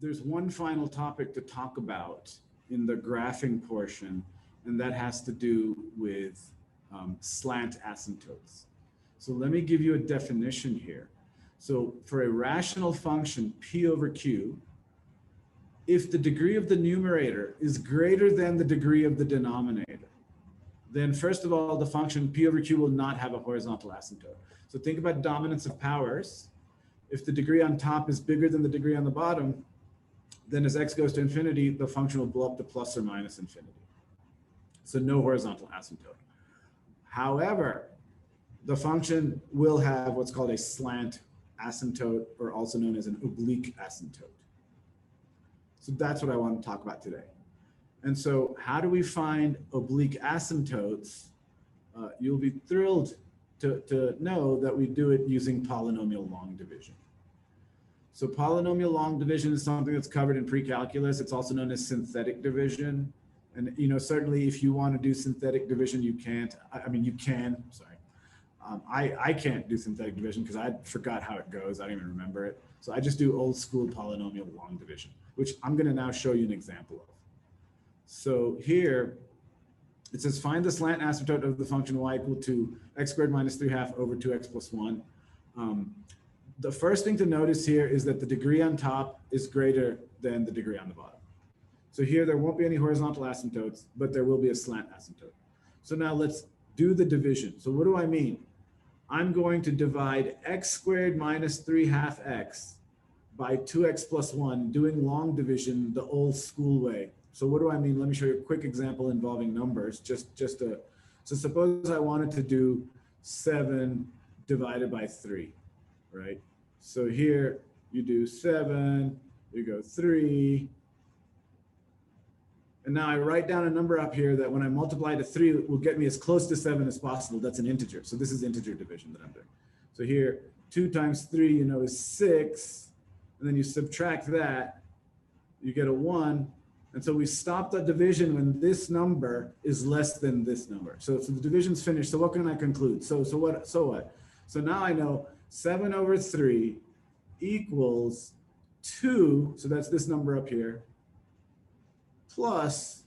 there's one final topic to talk about in the graphing portion, and that has to do with slant asymptotes. So let me give you a definition here. So for a rational function, P over Q, if the degree of the numerator is greater than the degree of the denominator, then first of all, the function P over Q will not have a horizontal asymptote. So think about dominance of powers. If the degree on top is bigger than the degree on the bottom, then as x goes to infinity, the function will blow up to plus or minus infinity. So no horizontal asymptote. However, the function will have what's called a slant asymptote, or also known as an oblique asymptote. So that's what I want to talk about today. And so how do we find oblique asymptotes? You'll be thrilled to know that we do it using polynomial long division. So polynomial long division is something that's covered in pre-calculus. It's also known as synthetic division. And certainly if you want to do synthetic division, you can't. You can, sorry. I can't do synthetic division because I forgot how it goes. I don't even remember it. So I just do old school polynomial long division, which I'm going to now show you an example of. So here it says find the slant asymptote of the function y equal to x squared minus 3/2 over 2x plus 1. The first thing to notice here is that the degree on top is greater than the degree on the bottom. So here there won't be any horizontal asymptotes, but there will be a slant asymptote. So now let's do the division. So what do I mean? I'm going to divide x squared minus 3/2 x by 2x plus 1, doing long division the old school way. So what do I mean? Let me show you a quick example involving numbers. So suppose I wanted to do 7 divided by 3, right? So here you do 7, you go 3. And now I write down a number up here that when I multiply to 3, it will get me as close to 7 as possible. That's an integer. So this is integer division that I'm doing. So here, 2 times 3, is 6. And then you subtract that, you get a 1. And so we stop the division when this number is less than this number. So the division's finished. So what can I conclude? So what? So now I know 7 over 3 equals 2. So that's this number up here, plus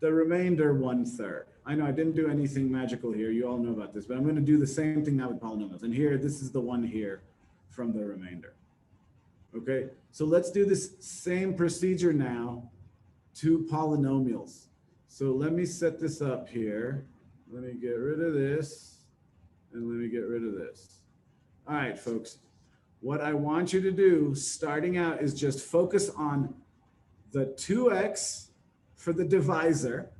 the remainder 1/3. I know I didn't do anything magical here. You all know about this, but I'm going to do the same thing now with polynomials. And here, this is the one here from the remainder. Okay, so let's do this same procedure now to polynomials. So let me set this up here. Let me get rid of this, and let me get rid of this. All right, folks, what I want you to do starting out is just focus on the 2x for the divisor,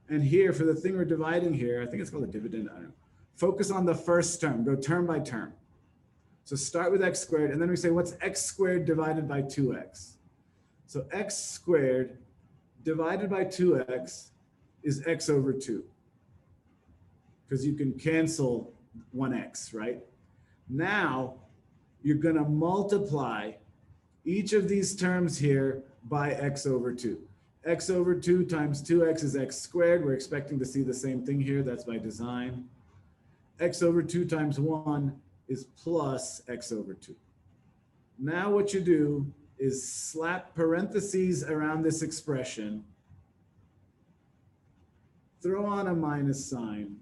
and here for the thing we're dividing here, I think it's called a dividend, I don't know. Focus on the first term, go term by term. So start with x squared, and then we say, what's x squared divided by 2x? So x squared divided by 2x is x over 2, because you can cancel 1x, right? Now, you're going to multiply each of these terms here by x over 2. X over 2 times 2x is x squared. We're expecting to see the same thing here. That's by design. X over 2 times 1 is plus x over 2. Now what you do is slap parentheses around this expression, throw on a minus sign,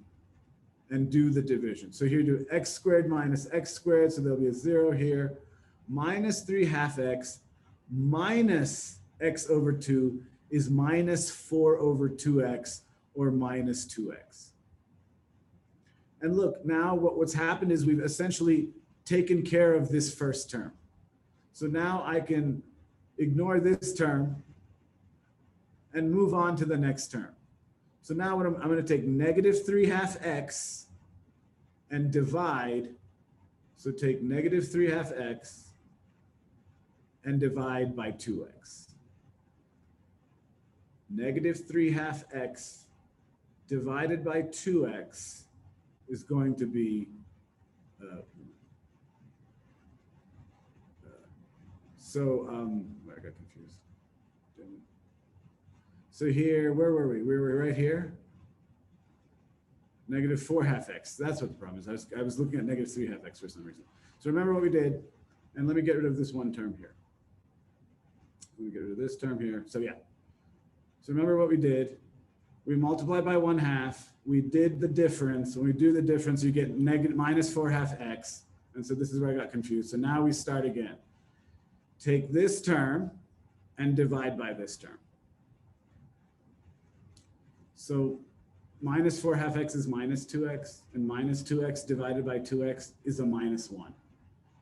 and do the division. So here do x squared minus x squared, so there'll be a 0 here, minus 3/2 x minus x over 2 is minus 4 over 2x, or minus 2x. And look, now what's happened is we've essentially taken care of this first term. So now I can ignore this term and move on to the next term. So now what I'm going to take negative 3/2 x and divide. So take negative 3/2 x and divide by 2x. Negative 3/2 x divided by 2x is going to be I got confused. So here, where were we? We were right here. Negative 4/2 x. That's what the problem is. I was looking at negative 3/2 x for some reason. So remember what we did, and let me get rid of this one term here. let me get rid of this term here. So yeah. So remember what we did. We multiplied by 1/2. We did the difference. When we do the difference, you get negative minus 4/2 x. And so this is where I got confused. So now we start again. Take this term and divide by this term. So minus 4/2 x is minus 2x, and minus 2x divided by 2x is a minus 1.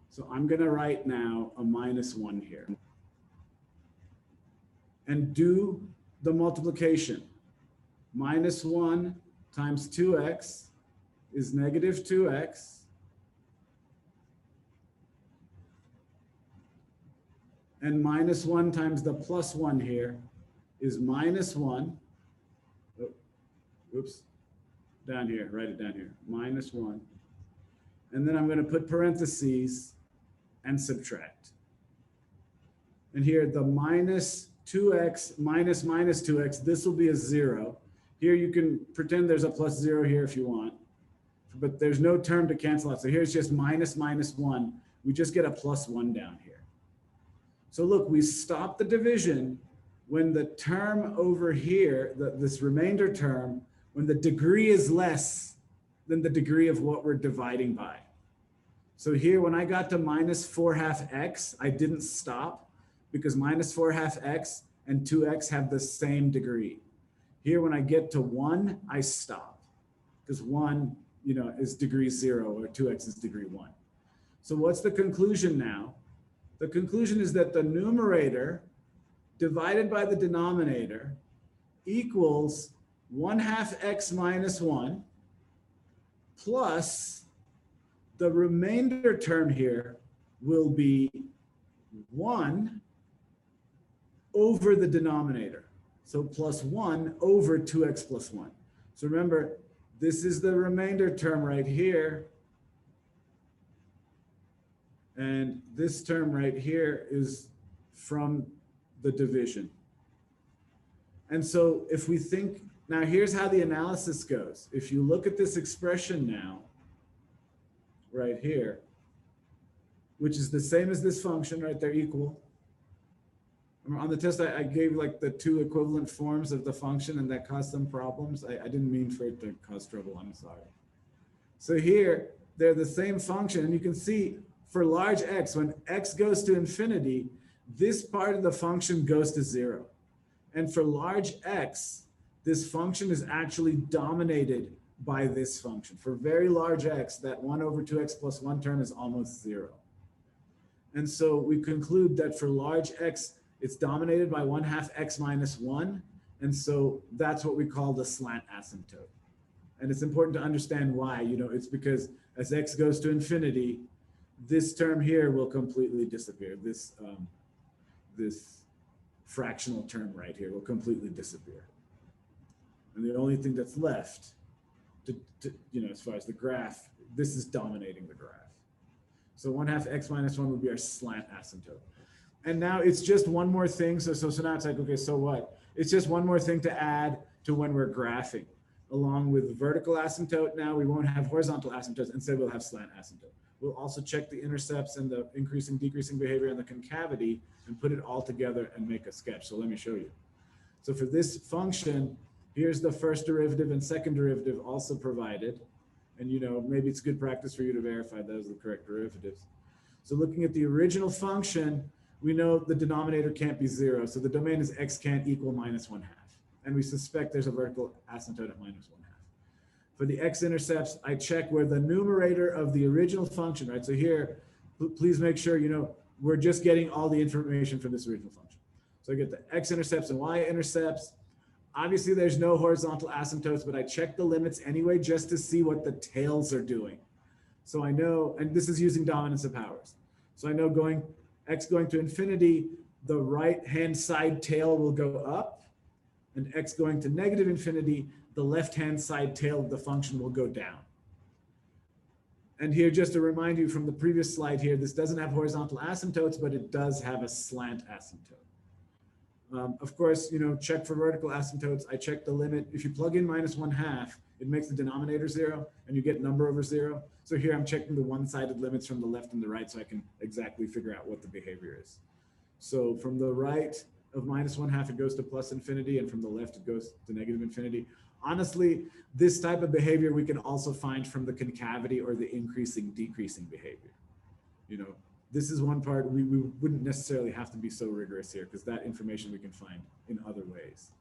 So I'm going to write now a minus 1 here. And do the multiplication. Minus 1 times 2x is negative 2x. And minus 1 times the plus 1 here is minus 1. Oh, oops, down here, write it down here, minus 1. And then I'm going to put parentheses and subtract. And here the minus 2x minus minus 2x, this will be a 0. Here you can pretend there's a plus 0 here if you want, but there's no term to cancel out. So here's just minus minus 1. We just get a plus 1 down here. So look, we stop the division when the term over here, this remainder term, when the degree is less than the degree of what we're dividing by. So here, when I got to minus 4/2 x, I didn't stop because minus 4/2 x and 2x have the same degree. Here, when I get to 1, I stop because 1, is degree 0 or 2x is degree 1. So what's the conclusion now? The conclusion is that the numerator divided by the denominator equals 1/2 x minus 1 plus the remainder term here will be 1 over the denominator. So plus 1 over 2x plus 1. So remember, this is the remainder term right here. And this term right here is from the division. And so if we think, now here's how the analysis goes. If you look at this expression now, right here, which is the same as this function, right? They're equal. On the test, I gave like the 2 equivalent forms of the function, and that caused some problems. I didn't mean for it to cause trouble, I'm sorry. So here, they're the same function, and you can see for large x, when x goes to infinity, this part of the function goes to 0. And for large x, this function is actually dominated by this function. For very large x, that 1 over 2x plus 1 term is almost 0. And so we conclude that for large x, it's dominated by 1/2 x minus 1. And so that's what we call the slant asymptote. And it's important to understand why. It's because as x goes to infinity, this term here will completely disappear. This fractional term right here will completely disappear. And the only thing that's left, as far as the graph, this is dominating the graph. So 1/2 x minus 1 would be our slant asymptote. And now it's just one more thing. So now it's like, okay, so what? It's just one more thing to add to when we're graphing. Along with vertical asymptote, now we won't have horizontal asymptotes. Instead, we'll have slant asymptote. We'll also check the intercepts and the increasing, decreasing behavior and the concavity and put it all together and make a sketch. So let me show you. So for this function, here's the first derivative and second derivative also provided. And maybe it's good practice for you to verify those are the correct derivatives. So looking at the original function, we know the denominator can't be 0. So the domain is x can't equal minus 1/2. And we suspect there's a vertical asymptote at minus 1/2. For the x-intercepts, I check where the numerator of the original function, right? So here, please make sure, we're just getting all the information from this original function. So I get the x-intercepts and y-intercepts. Obviously, there's no horizontal asymptotes, but I check the limits anyway just to see what the tails are doing. So I know, and this is using dominance of powers. So I know x going to infinity, the right-hand side tail will go up, and x going to negative infinity, the left-hand side tail of the function will go down. And here, just to remind you from the previous slide here, this doesn't have horizontal asymptotes, but it does have a slant asymptote. Of course, check for vertical asymptotes. I check the limit. If you plug in minus 1/2, it makes the denominator 0, and you get number over 0. So here I'm checking the one-sided limits from the left and the right so I can exactly figure out what the behavior is. So from the right, of -1/2, it goes to plus infinity, and from the left, it goes to negative infinity. Honestly, this type of behavior we can also find from the concavity or the increasing, decreasing behavior. You know, this is one part we wouldn't necessarily have to be so rigorous here, because that information we can find in other ways.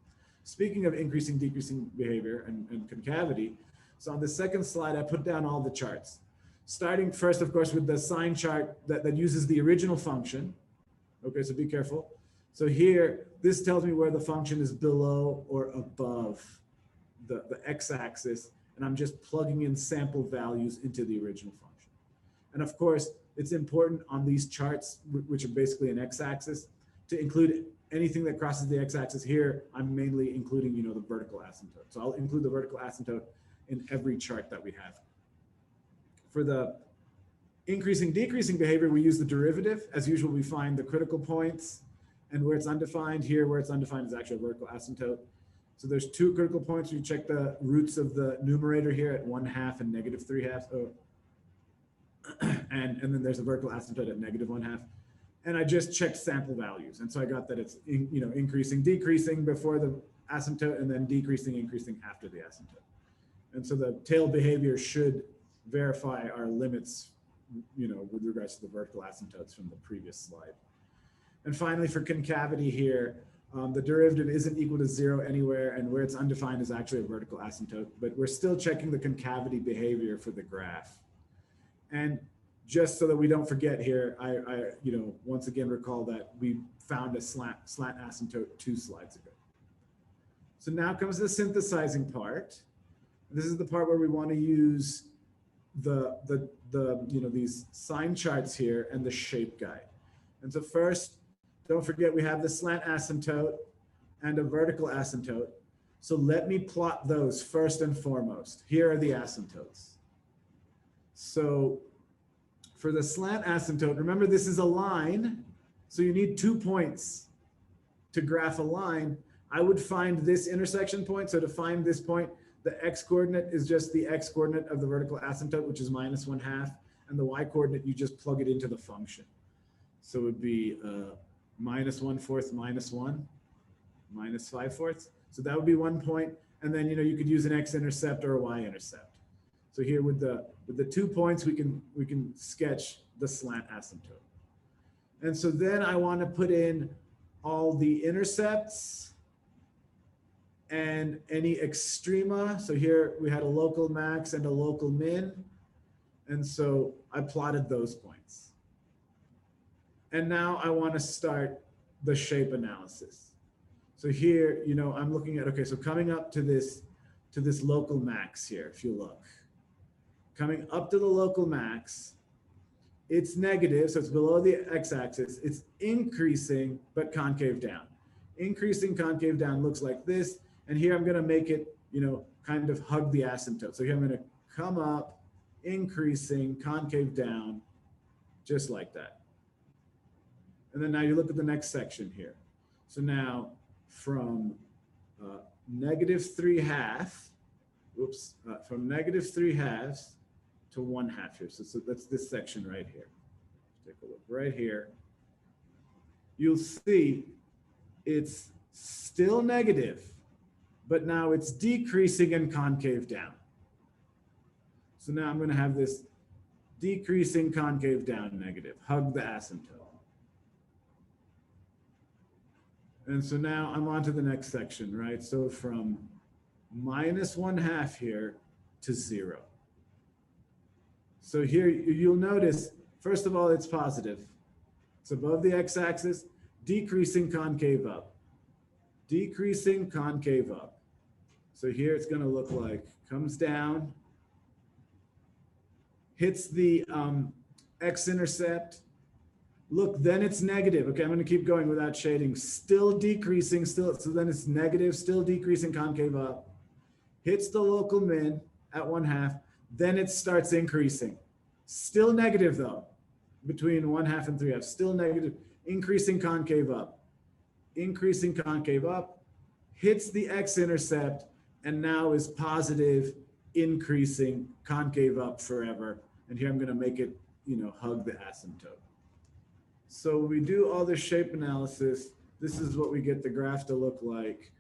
Speaking of increasing, decreasing behavior and concavity, so on the second slide, I put down all the charts. Starting first, of course, with the sign chart that uses the original function. Okay, so be careful. So here, this tells me where the function is below or above the x-axis, and I'm just plugging in sample values into the original function. And of course, it's important on these charts, which are basically an x-axis, to include anything that crosses the x-axis. Here, I'm mainly including, you know, the vertical asymptote. So I'll include the vertical asymptote in every chart that we have. For the increasing, decreasing behavior, we use the derivative. As usual, we find the critical points, and where it's undefined, here where it's undefined is actually a vertical asymptote. So there's 2 critical points. You check the roots of the numerator here at 1/2 and -3/2. Oh. And then there's a vertical asymptote at -1/2. And I just checked sample values. And so I got that it's increasing, decreasing before the asymptote, and then decreasing, increasing after the asymptote. And so the tail behavior should verify our limits, you know, with regards to the vertical asymptotes from the previous slide. And finally, for concavity here, the derivative isn't equal to 0 anywhere, and where it's undefined is actually a vertical asymptote, but we're still checking the concavity behavior for the graph. And just so that we don't forget here, I once again recall that we found a slant asymptote 2 slides ago. So now comes the synthesizing part. This is the part where we want to use these sign charts here and the shape guide. And so first, don't forget we have the slant asymptote and a vertical asymptote. So let me plot those first and foremost. Here are the asymptotes. So for the slant asymptote, remember this is a line, so you need 2 points to graph a line. I would find this intersection point. So to find this point, the x-coordinate is just the x-coordinate of the vertical asymptote, which is -1/2, and the y-coordinate, you just plug it into the function. So it would be -1/4 -1, -5/4. So that would be 1 point. And then, you could use an x-intercept or a y-intercept. So here with the 2 points, we can sketch the slant asymptote. And so then I want to put in all the intercepts and any extrema. So here we had a local max and a local min. And so I plotted those points. And now I want to start the shape analysis. So here, I'm looking at, okay, so coming up to this local max here, if you look. Coming up to the local max, it's negative, so it's below the x-axis. It's increasing, but concave down. Increasing concave down looks like this. And here I'm going to make it, kind of hug the asymptote. So here I'm going to come up, increasing, concave down, just like that. And then now you look at the next section here. So now from -3/2, from -3/2 to 1/2 here. So that's this section right here. Take a look right here. You'll see it's still negative, but now it's decreasing and concave down. So now I'm going to have this decreasing concave down negative, hug the asymptote. And so now I'm on to the next section, right? So from -1/2 here to 0. So here you'll notice, first of all, it's positive. It's above the x-axis, decreasing concave up, decreasing concave up. So here it's going to look like comes down, hits the x-intercept. Look, then it's negative. Okay, I'm going to keep going without shading. Still decreasing, so then it's negative, still decreasing concave up. Hits the local min at 1/2. Then it starts increasing. Still negative though, between 1/2 and 3/2. Still negative, increasing concave up. Increasing concave up, hits the x-intercept, and now is positive, increasing concave up forever. And here I'm going to make it, hug the asymptote. So we do all this shape analysis. This is what we get the graph to look like.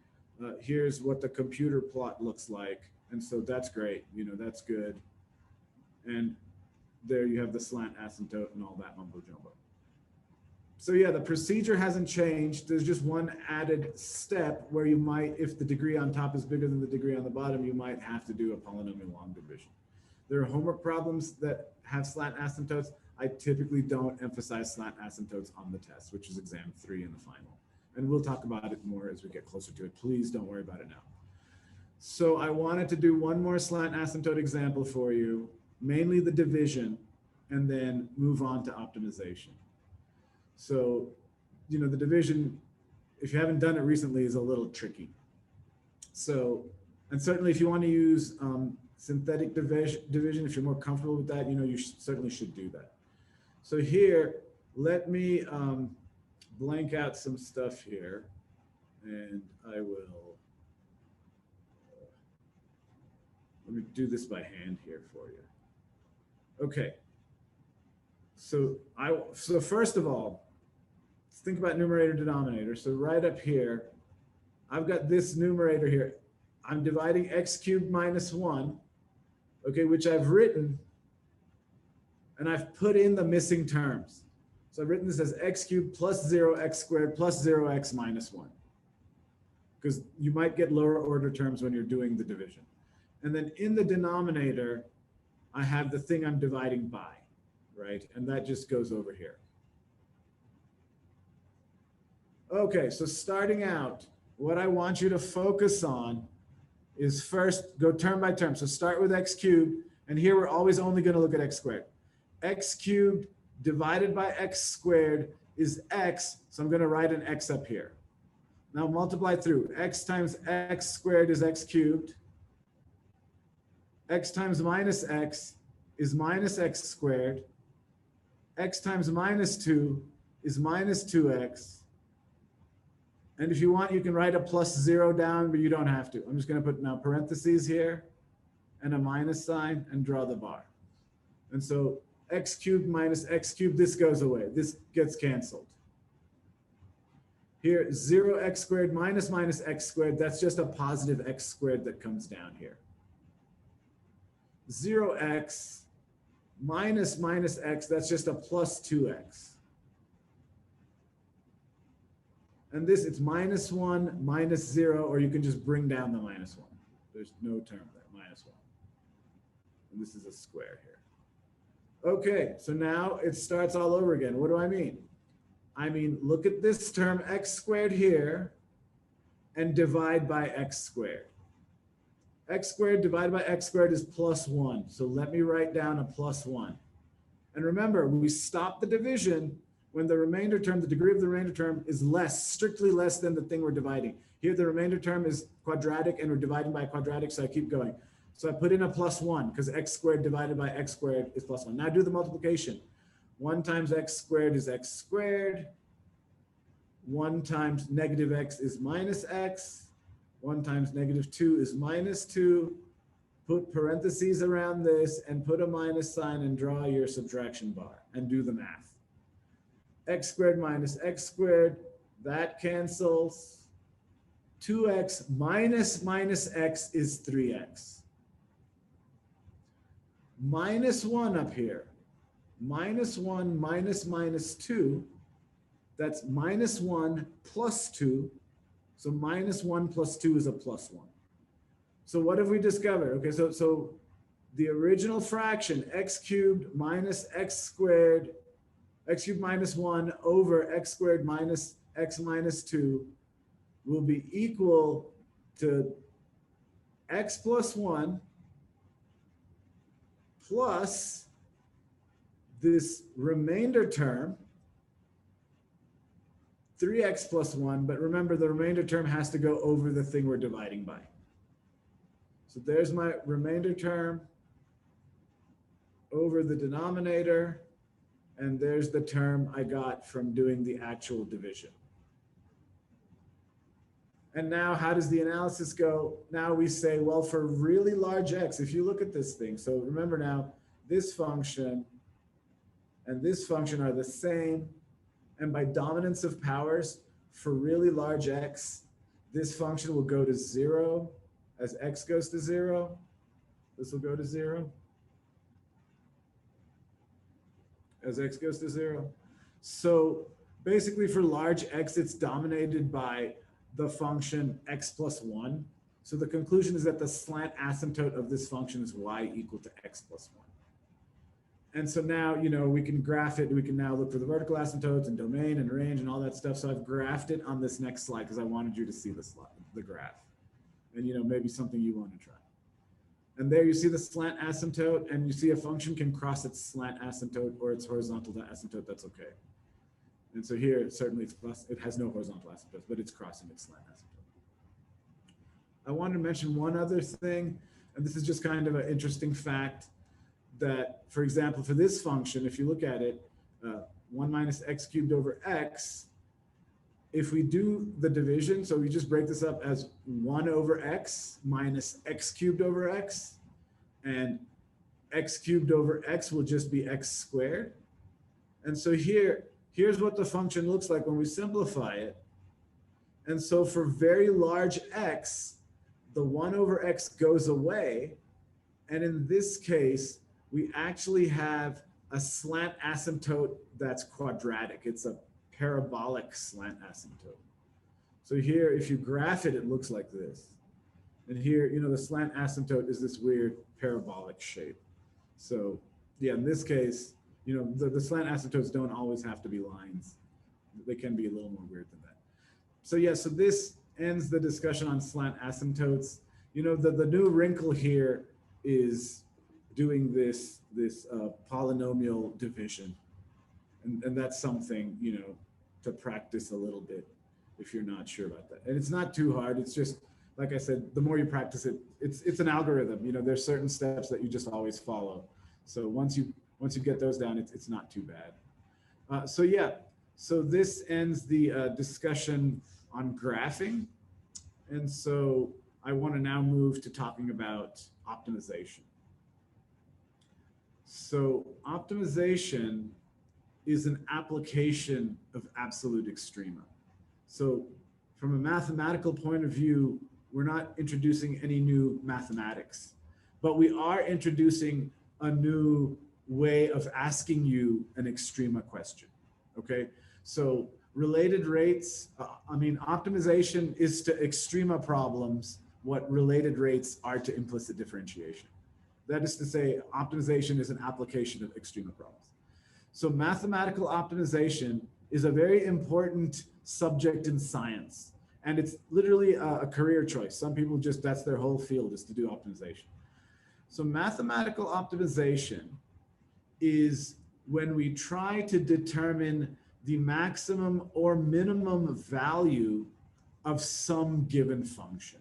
Here's what the computer plot looks like. And so that's great, you know, that's good. And there you have the slant asymptote and all that mumbo jumbo. So yeah, the procedure hasn't changed. There's just one added step where you might, if the degree on top is bigger than the degree on the bottom, you might have to do a polynomial long division. There are homework problems that have slant asymptotes. I typically don't emphasize slant asymptotes on the test, which is exam 3 in the final. And we'll talk about it more as we get closer to it. Please don't worry about it now. So I wanted to do one more slant asymptote example for you, mainly the division, and then move on to optimization. So, you know, the division, if you haven't done it recently, is a little tricky. So, and certainly if you want to use synthetic division, if you're more comfortable with that, you know, you certainly should do that. So here, let me blank out some stuff here, and I will, let me do this by hand here for you. Okay. So first of all, let's think about numerator denominator. So right up here, I've got this numerator here. I'm dividing x cubed minus 1, okay, which I've written, and I've put in the missing terms. So I've written this as x cubed plus 0x squared plus 0x minus 1, because you might get lower order terms when you're doing the division. And then in the denominator, I have the thing I'm dividing by, right? And that just goes over here. Okay, so starting out, what I want you to focus on is first go term by term. So start with x cubed, and here we're always only going to look at x squared. X cubed divided by x squared is x, so I'm going to write an x up here. Now multiply through. X times x squared is x cubed. X times minus x is minus x squared. X times minus 2 is minus 2x. And if you want, you can write a plus 0 down, but you don't have to. I'm just going to put now parentheses here and a minus sign and draw the bar. And so x cubed minus x cubed, this goes away. This gets canceled. Here, 0x squared minus minus x squared, that's just a positive x squared that comes down here. 0x minus minus x, that's just a plus 2x. And this, it's minus 1, minus 0, or you can just bring down the minus 1. There's no term there, minus 1. And this is a square here. Okay, so now it starts all over again. What do I mean? I mean, look at this term, x squared here, and divide by x squared. X squared divided by x squared is plus 1. So let me write down a plus 1. And remember, we stop the division when the remainder term, the degree of the remainder term is less, strictly less than the thing we're dividing. Here, the remainder term is quadratic, and we're dividing by quadratic, so I keep going. So I put in a plus 1, because x squared divided by x squared is plus 1. Now do the multiplication. 1 times x squared is x squared. 1 times negative x is minus x. 1 times negative 2 is minus 2. Put parentheses around this and put a minus sign and draw your subtraction bar and do the math. X squared minus x squared, that cancels. 2x minus minus x is 3x. Minus 1 up here. Minus 1 minus minus 2, that's minus 1 plus 2. So minus 1 plus 2 is a plus 1. So what have we discovered? Okay, so the original fraction, x cubed minus x squared, x cubed minus 1 over x squared minus x minus 2 will be equal to x plus 1 plus this remainder term, 3x plus 1, but remember the remainder term has to go over the thing we're dividing by. So there's my remainder term over the denominator, and there's the term I got from doing the actual division. And now how does the analysis go? Now we say, well, for really large x, if you look at this thing, so remember now, this function and this function are the same. And by dominance of powers, for really large x, this function will go to 0 as x goes to 0. This will go to 0 as x goes to 0. So basically for large x, it's dominated by the function x plus 1. So the conclusion is that the slant asymptote of this function is y equal to x plus 1. And so now, we can graph it. We can now look for the vertical asymptotes and domain and range and all that stuff. So I've graphed it on this next slide because I wanted you to see the graph. And, maybe something you want to try. And there you see the slant asymptote, and you see a function can cross its slant asymptote or its horizontal asymptote. That's okay. And so here, certainly it has no horizontal asymptotes, but it's crossing its slant asymptote. I wanted to mention one other thing, and this is just kind of an interesting fact that, for example, for this function, if you look at it, 1 minus x cubed over x, if we do the division, so we just break this up as 1 over x minus x cubed over x, and x cubed over x will just be x squared. And so here's what the function looks like when we simplify it. And so for very large x, the 1 over x goes away. And in this case, we actually have a slant asymptote that's quadratic. It's a parabolic slant asymptote. So here, if you graph it, it looks like this. And here, the slant asymptote is this weird parabolic shape. So yeah, in this case, the slant asymptotes don't always have to be lines. They can be a little more weird than that. So yeah, so this ends the discussion on slant asymptotes. The new wrinkle here is doing this polynomial division. And that's something, to practice a little bit if you're not sure about that. And it's not too hard. It's just, like I said, the more you practice it, it's an algorithm. There's certain steps that you just always follow. So once you get those down, it's not too bad. So yeah, so this ends the discussion on graphing. And so I want to now move to talking about optimization. So optimization is an application of absolute extrema. So from a mathematical point of view, we're not introducing any new mathematics, but we are introducing a new way of asking you an extrema question, okay? So related rates, optimization is to extrema problems what related rates are to implicit differentiation. That is to say, optimization is an application of extrema problems. So mathematical optimization is a very important subject in science. And it's literally a career choice. Some people that's their whole field is to do optimization. So mathematical optimization is when we try to determine the maximum or minimum value of some given function.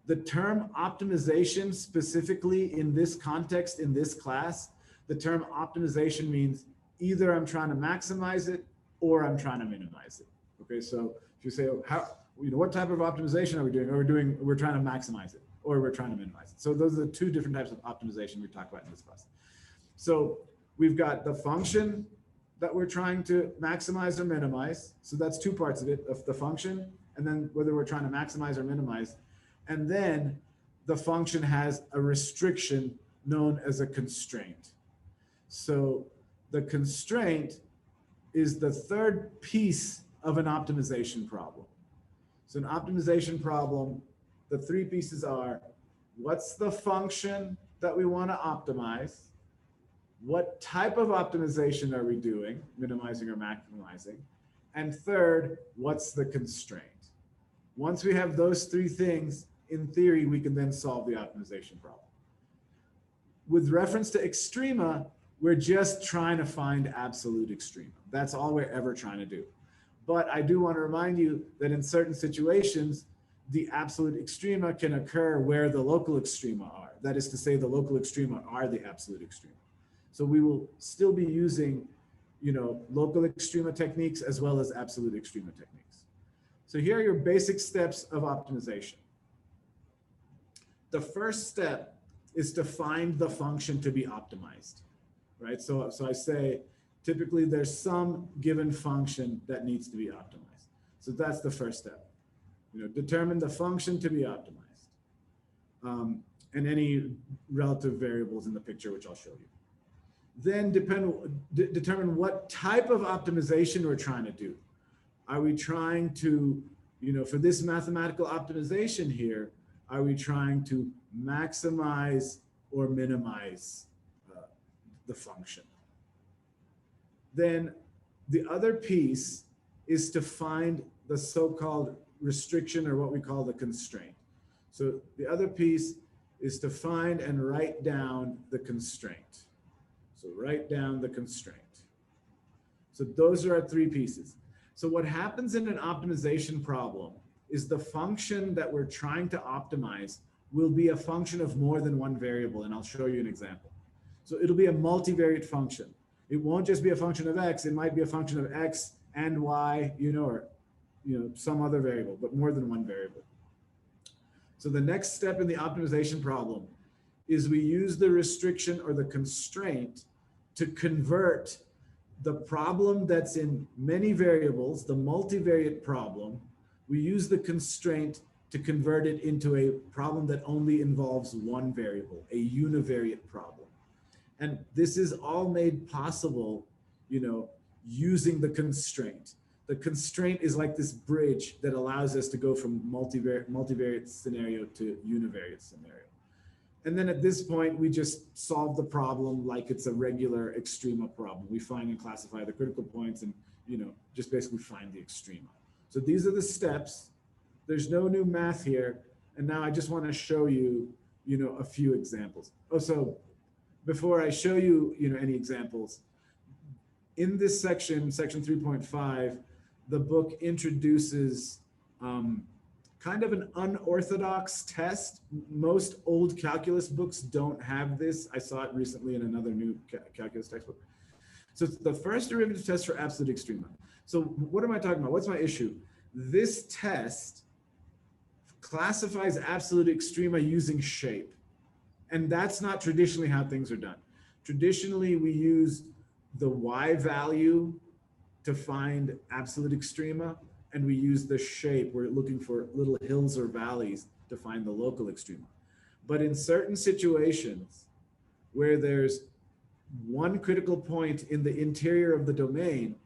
The term optimization specifically in this context, in this class, the term optimization means either I'm trying to maximize it or I'm trying to minimize it. Okay, so if you say, what type of optimization are we doing? We're trying to maximize it or we're trying to minimize it. So those are the two different types of optimization we talk about in this class. So we've got the function that we're trying to maximize or minimize. So that's two parts of it, of the function, and then whether we're trying to maximize or minimize. And then the function has a restriction known as a constraint. So the constraint is the third piece of an optimization problem. So an optimization problem, the three pieces are, what's the function that we want to optimize? What type of optimization are we doing, minimizing or maximizing? And third, what's the constraint? Once we have those three things, in theory, we can then solve the optimization problem. With reference to extrema, we're just trying to find absolute extrema. That's all we're ever trying to do. But I do want to remind you that in certain situations, the absolute extrema can occur where the local extrema are. That is to say, the local extrema are the absolute extrema. So we will still be using, local extrema techniques as well as absolute extrema techniques. So here are your basic steps of optimization. The first step is to find the function to be optimized, right? So I say, typically there's some given function that needs to be optimized. So that's the first step. Determine the function to be optimized, and any relative variables in the picture, which I'll show you. Then determine what type of optimization we're trying to do. Are we trying to, for this mathematical optimization here, are we trying to maximize or minimize the function? Then the other piece is to find the so-called restriction, or what we call the constraint. So the other piece is to find and write down the constraint. So write down the constraint. So those are our three pieces. So what happens in an optimization problem is the function that we're trying to optimize will be a function of more than one variable, and I'll show you an example. So it'll be a multivariate function. It won't just be a function of x, it might be a function of x and y, or some other variable, but more than one variable. So the next step in the optimization problem is we use the restriction or the constraint to convert the problem that's in many variables, the multivariate problem. We use the constraint to convert it into a problem that only involves one variable, a univariate problem. And this is all made possible, using the constraint. The constraint is like this bridge that allows us to go from multivariate scenario to univariate scenario. And then at this point, we just solve the problem like it's a regular extrema problem. We find and classify the critical points and, just basically find the extrema. So these are the steps. There's no new math here. And now I just want to show you, a few examples. Oh, so before I show you, any examples, in this section 3.5, the book introduces kind of an unorthodox test. Most old calculus books don't have this. I saw it recently in another new calculus textbook. So it's the first derivative test for absolute extrema. So what am I talking about? What's my issue? This test classifies absolute extrema using shape. And that's not traditionally how things are done. Traditionally, we use the y value to find absolute extrema, and we use the shape. We're looking for little hills or valleys to find the local extrema. But in certain situations where there's one critical point in the interior of the domain,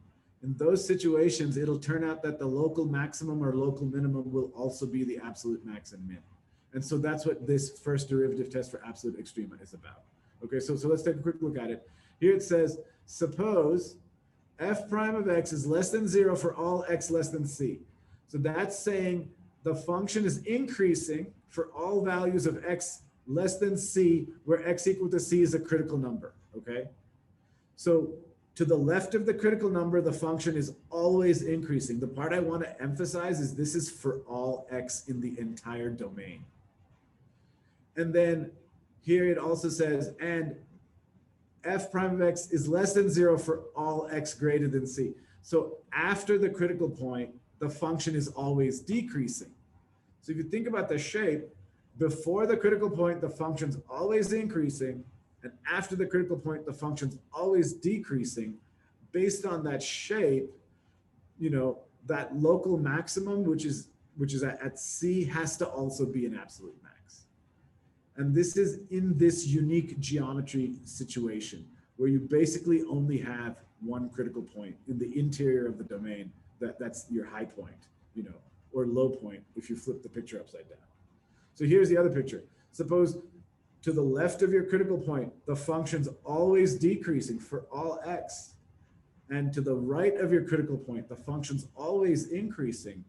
in those situations, it'll turn out that the local maximum or local minimum will also be the absolute max and min. And so that's what this first derivative test for absolute extrema is about. Okay, so let's take a quick look at it. Here it says, suppose f prime of x is less than 0 for all x less than c. So that's saying the function is increasing for all values of x less than c, where x equal to c is a critical number, okay? So to the left of the critical number, the function is always increasing. The part I want to emphasize is this is for all x in the entire domain. And then here it also says, and f prime of x is less than 0 for all x greater than c. So after the critical point, the function is always decreasing. So if you think about the shape, before the critical point, the function's always increasing, and after the critical point, the function's always decreasing. Based on that shape, that local maximum, which is at c, has to also be an absolute max. And this is in this unique geometry situation where you basically only have one critical point in the interior of the domain. That's your high point, or low point if you flip the picture upside down. So here's the other picture. Suppose to the left of your critical point, the function's always decreasing for all x. And to the right of your critical point, the function's always increasing.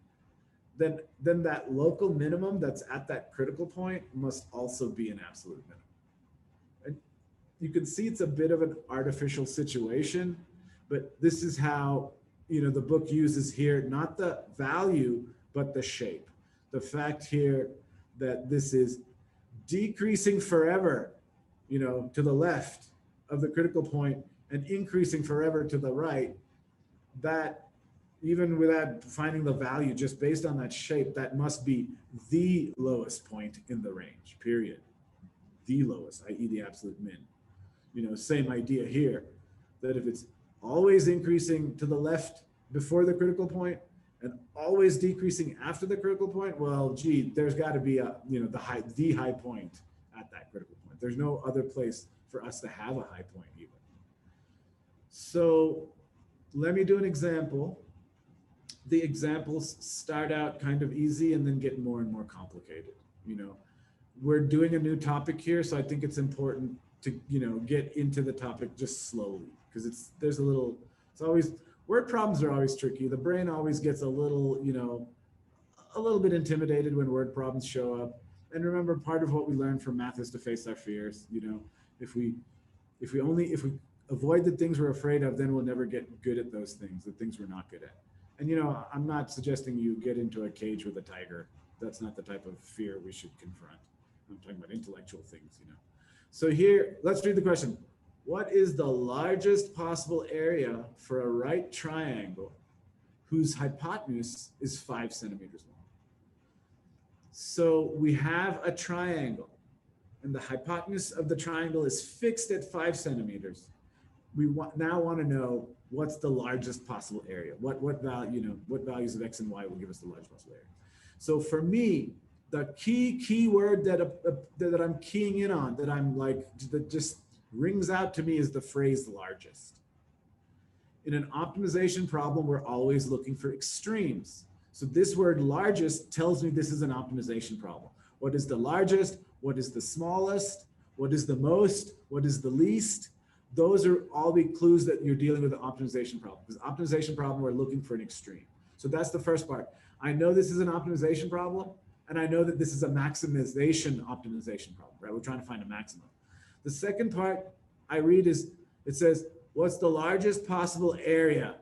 Then that local minimum that's at that critical point must also be an absolute minimum. And you can see it's a bit of an artificial situation, but this is how the book uses here, not the value, but the shape. The fact here that this is decreasing forever, to the left of the critical point and increasing forever to the right, that even without finding the value, just based on that shape, that must be the lowest point in the range, period. The lowest, i.e. the absolute min. Same idea here, that if it's always increasing to the left before the critical point and always decreasing after the critical point, well, gee, there's got to be a, the high point at that critical point. There's no other place for us to have a high point even. So let me do an example. The examples start out kind of easy and then get more and more complicated. We're doing a new topic here, so I think it's important to, get into the topic just slowly, because it's always, word problems are always tricky. The brain always gets a little bit intimidated when word problems show up. And remember, part of what we learn from math is to face our fears. If we avoid the things we're afraid of, then we'll never get good at those things, the things we're not good at. And I'm not suggesting you get into a cage with a tiger. That's not the type of fear we should confront. I'm talking about intellectual things, So here, let's read the question. What is the largest possible area for a right triangle whose hypotenuse is 5 centimeters long? So we have a triangle, and the hypotenuse of the triangle is fixed at 5 centimeters. We now want to know what's the largest possible area. What values of x and y will give us the largest possible area. So for me, the key word that I'm keying in on, that just rings out to me, is the phrase largest. In an optimization problem, we're always looking for extremes. So this word largest tells me this is an optimization problem. What is the largest? What is the smallest? What is the most? What is the least? Those are all the clues that you're dealing with an optimization problem. Because optimization problem, we're looking for an extreme. So that's the first part. I know this is an optimization problem, and I know that this is a maximization optimization problem, right? We're trying to find a maximum. The second part I read is, it says, what's the largest possible area?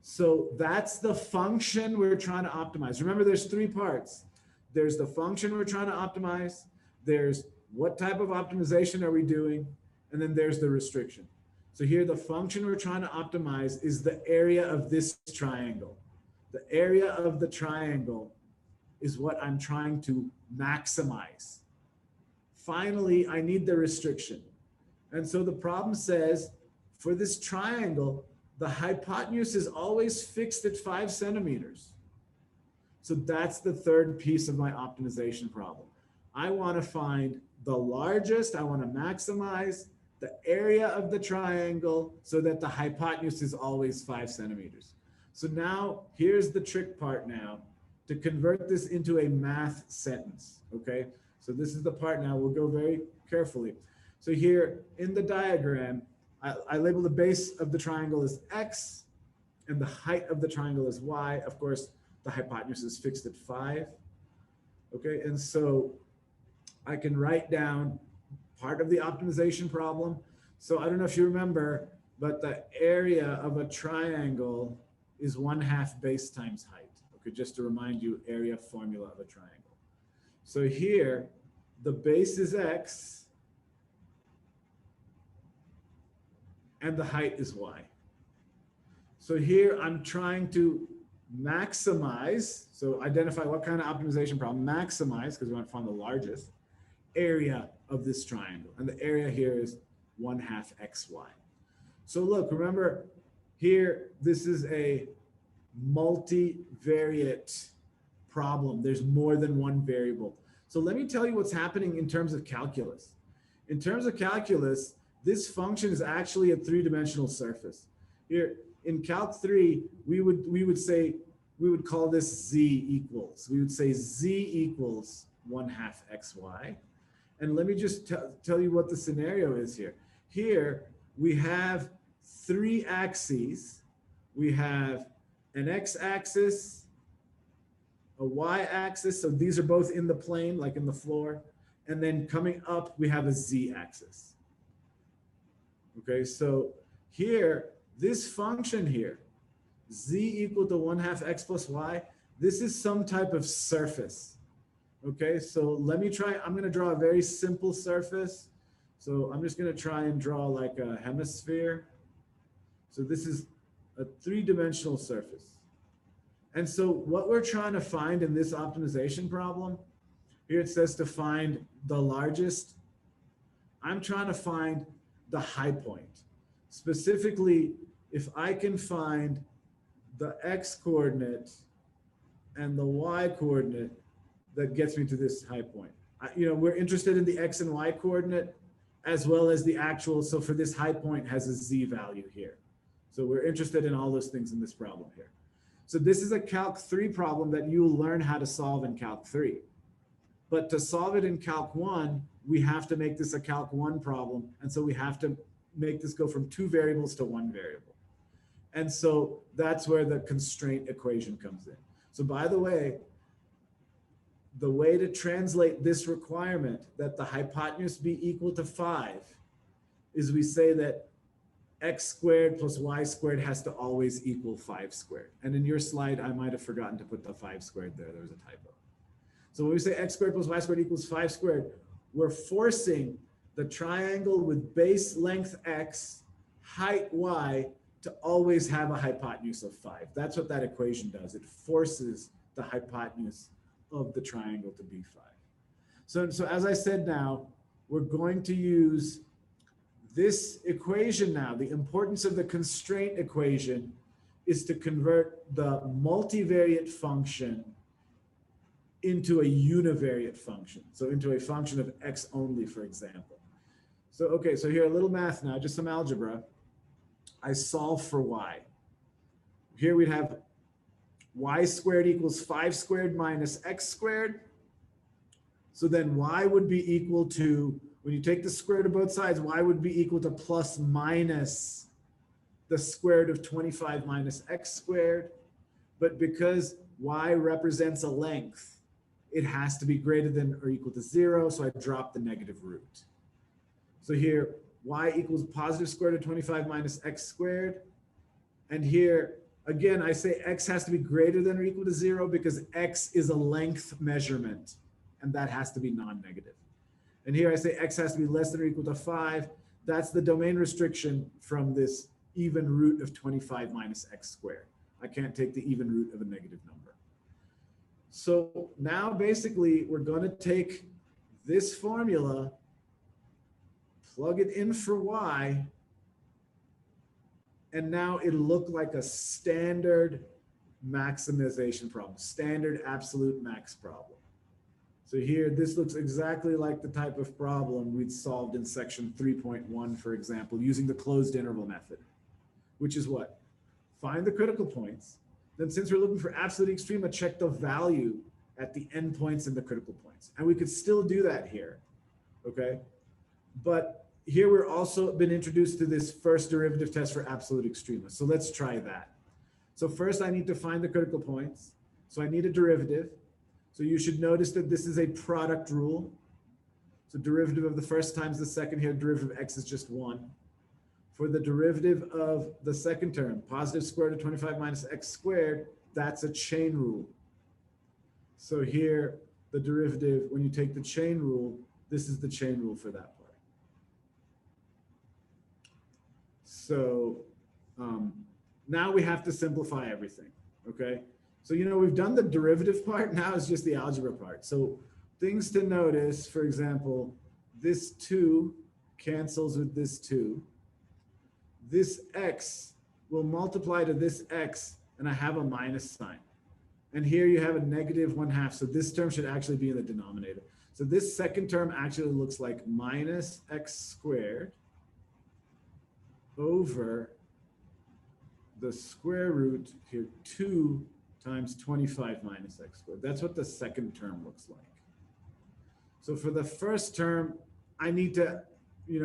So that's the function we're trying to optimize. Remember, there's 3 parts. There's the function we're trying to optimize. There's what type of optimization are we doing? And then there's the restriction. So here, the function we're trying to optimize is the area of this triangle. The area of the triangle is what I'm trying to maximize. Finally, I need the restriction. And so the problem says, for this triangle, the hypotenuse is always fixed at 5 centimeters. So that's the third piece of my optimization problem. I want to find the largest, I want to maximize the area of the triangle so that the hypotenuse is always 5 centimeters. So now here's the trick part now, to convert this into a math sentence, okay? So this is the part now, we'll go very carefully. So here in the diagram, I label the base of the triangle as x, and the height of the triangle is y. Of course, the hypotenuse is fixed at 5, okay? And so I can write down part of the optimization problem. So I don't know if you remember, but the area of a triangle is 1/2 base times height. Okay, just to remind you, area formula of a triangle. So here, the base is x, and the height is y. So here I'm trying to maximize, so identify what kind of optimization problem, maximize, because we want to find the largest area of this triangle. And the area here is 1/2 xy. So look, remember here, this is a multivariate problem. There's more than one variable. So let me tell you what's happening in terms of calculus. In terms of calculus, this function is actually a 3-dimensional surface. Here in Calc 3, we would call this z equals. We would say z equals 1/2 xy. And let me just tell you what the scenario is here. Here we have 3 axes. We have an x-axis, a y-axis. So these are both in the plane, like in the floor. And then coming up, we have a z-axis. Okay, so here, this function here, z equal to 1/2 x plus y, this is some type of surface. Okay, so let me try, I'm gonna draw a very simple surface. So I'm just gonna try and draw like a hemisphere. So this is a 3-dimensional surface. And so what we're trying to find in this optimization problem, here it says to find the largest. I'm trying to find the high point. Specifically, if I can find the x coordinate and the y coordinate that gets me to this high point. We're interested in the x and y coordinate as well as the actual. So for this high point has a z value here. So we're interested in all those things in this problem here. So this is a Calc 3 problem that you'll learn how to solve in Calc 3. But to solve it in Calc 1, we have to make this a Calc 1 problem. And so we have to make this go from 2 variables to 1 variable. And so that's where the constraint equation comes in. So by the way to translate this requirement that the hypotenuse be equal to 5 is we say that x squared plus y squared has to always equal 5 squared. And in your slide, I might have forgotten to put the 5 squared there. There was a typo. So when we say x squared plus y squared equals 5 squared, we're forcing the triangle with base length x, height y, to always have a hypotenuse of 5. That's what that equation does. It forces the hypotenuse of the triangle to be 5. So as I said now, we're going to use this equation now. The importance of the constraint equation is to convert the multivariate function into a univariate function. So into a function of x only, for example. So, okay, so here a little math now, just some algebra. I solve for y. Here we'd have y squared equals 5 squared minus x squared. So then y would be equal to, when you take the square root of both sides, y would be equal to plus minus the square root of 25 minus x squared. But because y represents a length, it has to be greater than or equal to 0. So I drop the negative root. So here, y equals positive square root of 25 minus x squared. And here, again, I say x has to be greater than or equal to 0 because x is a length measurement, and that has to be non-negative. And here I say x has to be less than or equal to 5. That's the domain restriction from this even root of 25 minus x squared. I can't take the even root of a negative number. So now basically we're going to take this formula, plug it in for y, and now it'll look like a standard maximization problem, standard absolute max problem. So here, this looks exactly like the type of problem we'd solved in section 3.1, for example, using the closed interval method, which is what? Find the critical points. Then since we're looking for absolute extrema, check the value at the endpoints and the critical points. And we could still do that here, okay? But here we're also been introduced to this first derivative test for absolute extrema. So let's try that. So first I need to find the critical points. So I need a derivative. So you should notice that this is a product rule. So derivative of the first times the second here, derivative of x is just 1. For the derivative of the second term, positive square root of 25 minus x squared, that's a chain rule. So here, the derivative, when you take the chain rule, this is the chain rule for that part. So now we have to simplify everything, okay? So, we've done the derivative part, now it's just the algebra part. So things to notice, for example, this 2 cancels with this 2. This x will multiply to this x, and I have a minus sign. And here you have a negative 1/2, so this term should actually be in the denominator. So this second term actually looks like minus x squared over the square root here, 2 times 25 minus x squared. That's what the second term looks like. So for the first term, I need to,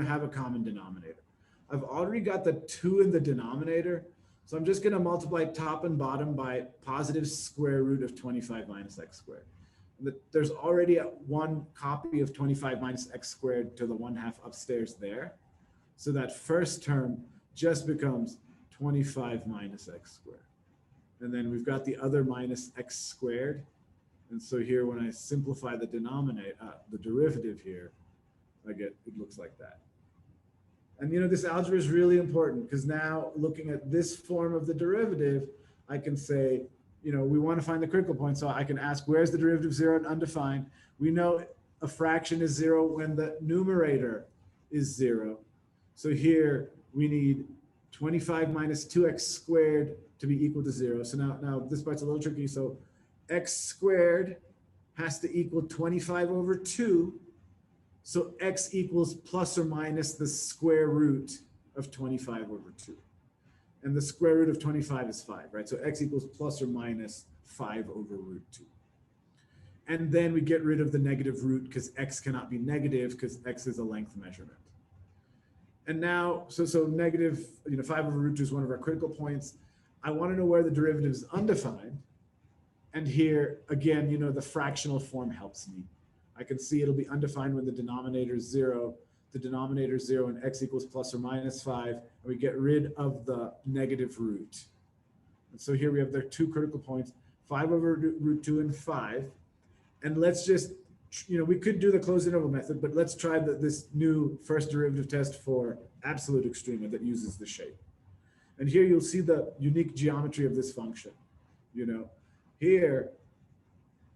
have a common denominator. I've already got the 2 in the denominator, so I'm just going to multiply top and bottom by positive square root of 25 minus x squared. There's already one copy of 25 minus x squared to the 1/2 upstairs there. So that first term just becomes 25 minus x squared. And then we've got the other minus x squared. And so here, when I simplify the denominator, the derivative here, it looks like that. And this algebra is really important because now looking at this form of the derivative, I can say, we want to find the critical point. So I can ask, where's the derivative of 0 and undefined? We know a fraction is 0 when the numerator is 0. So here we need 25 minus 2x squared to be equal to 0. So now this part's a little tricky. So x squared has to equal 25 over 2. So x equals plus or minus the square root of 25 over 2. And the square root of 25 is 5, right? So x equals plus or minus 5 over root 2. And then we get rid of the negative root because x cannot be negative because x is a length measurement. And now, so negative, 5 over root 2 is one of our critical points. I want to know where the derivative is undefined. And here, again, the fractional form helps me. I can see it'll be undefined when the denominator is 0, the denominator is 0, and x equals plus or minus 5, and we get rid of the negative root. And so here we have their two critical points, 5 over root 2 and 5. And let's just, we could do the closed interval method, but let's try this new first derivative test for absolute extrema that uses the shape. And here you'll see the unique geometry of this function. Here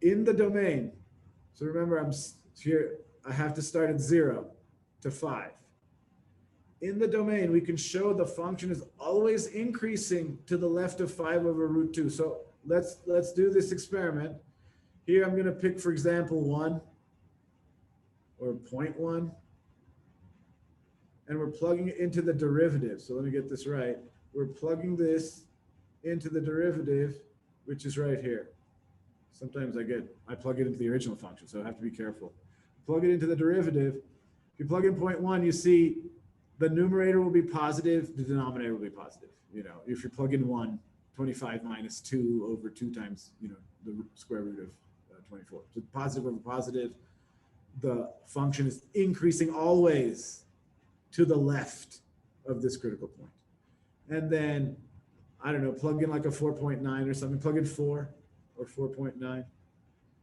in the domain, so remember I'm here, I have to start at 0 to 5. In the domain, we can show the function is always increasing to the left of 5 over root 2. So let's do this experiment. Here I'm going to pick, for example, 1 or 0.1, and we're plugging it into the derivative. So let me get this right. We're plugging this into the derivative, which is right here. Sometimes I plug it into the original function, so I have to be careful. Plug it into the derivative. If you plug in 0.1, you see the numerator will be positive, the denominator will be positive. If you plug in 1, 25 minus 2 over 2 times, the square root of 24. So positive over positive, the function is increasing always to the left of this critical point. And then, I don't know, plug in like a 4.9 or something, plug in 4 or 4.9.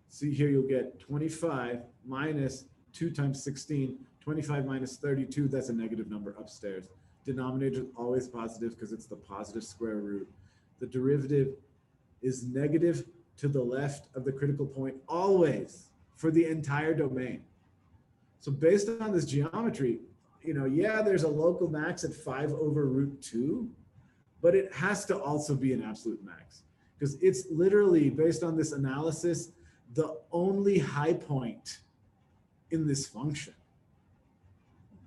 See here, you'll get 25 minus 2 times 16, 25 minus 32, that's a negative number upstairs. Denominator is always positive because it's the positive square root. The derivative is negative to the left of the critical point always for the entire domain. So based on this geometry, yeah, there's a local max at 5 over root 2, but it has to also be an absolute max because it's literally, based on this analysis, the only high point in this function,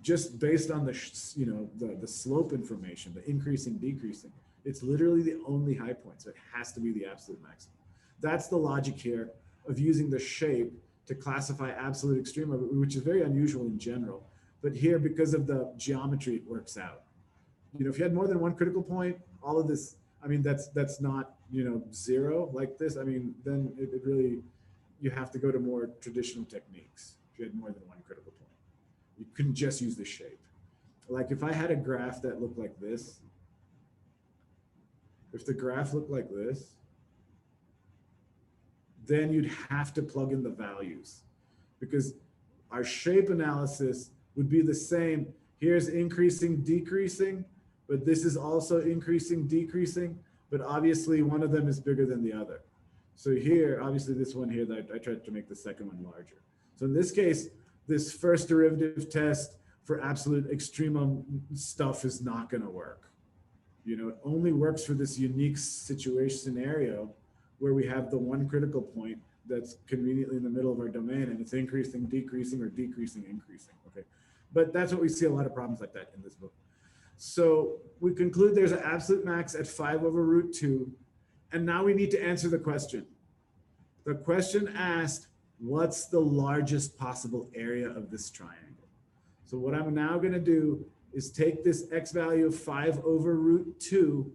just based on the slope information, the increasing, decreasing. It's literally the only high point, so it has to be the absolute maximum. That's the logic here of using the shape to classify absolute extrema, which is very unusual in general. But here, because of the geometry, it works out. If you had more than one critical point, all of this, that's not, 0 like this. Then it really, you have to go to more traditional techniques if you had more than one critical point. You couldn't just use the shape. Like if I had a graph that looked like this, if the graph looked like this, then you'd have to plug in the values because our shape analysis would be the same. Here's increasing, decreasing, but this is also increasing, decreasing, but obviously one of them is bigger than the other. So here, obviously this one here, that I tried to make the second one larger. So in this case, this first derivative test for absolute extremum stuff is not going to work. It only works for this unique situation scenario where we have the one critical point that's conveniently in the middle of our domain and it's increasing, decreasing, or decreasing, increasing, okay? But that's what we see a lot of problems like that in this book. So we conclude there's an absolute max at 5 over root 2, and now we need to answer the question. The question asked, what's the largest possible area of this triangle? So what I'm now gonna do is take this x value of 5 over root 2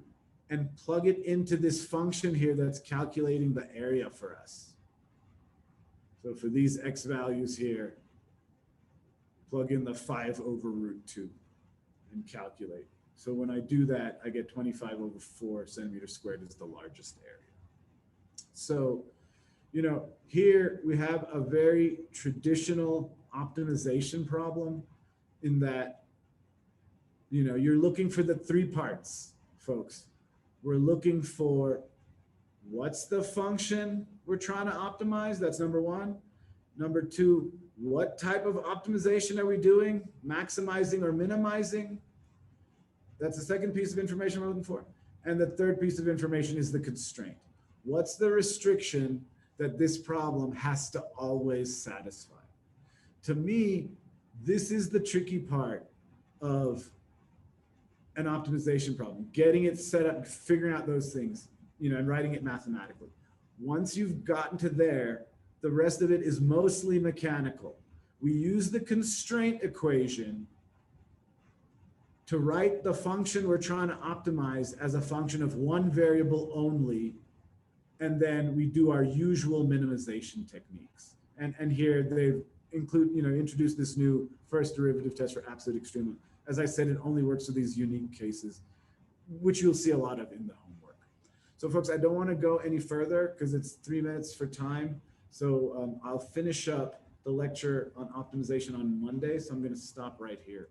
and plug it into this function here that's calculating the area for us. So for these x values here, plug in the 5 over root 2 and calculate. So when I do that, I get 25 over 4 centimeters squared is the largest area. So, here we have a very traditional optimization problem in that, you're looking for the 3 parts, folks. We're looking for what's the function we're trying to optimize? That's number 1. Number 2, what type of optimization are we doing? Maximizing or minimizing? That's the second piece of information we're looking for. And the third piece of information is the constraint. What's the restriction that this problem has to always satisfy? To me, this is the tricky part of an optimization problem, getting it set up, figuring out those things, and writing it mathematically. Once you've gotten to there, the rest of it is mostly mechanical. We use the constraint equation to write the function we're trying to optimize as a function of one variable only, and then we do our usual minimization techniques. And here they've introduced this new first derivative test for absolute extrema. As I said, it only works for these unique cases, which you'll see a lot of in the homework. So folks, I don't want to go any further because it's 3 minutes for time. So I'll finish up the lecture on optimization on Monday. So I'm going to stop right here.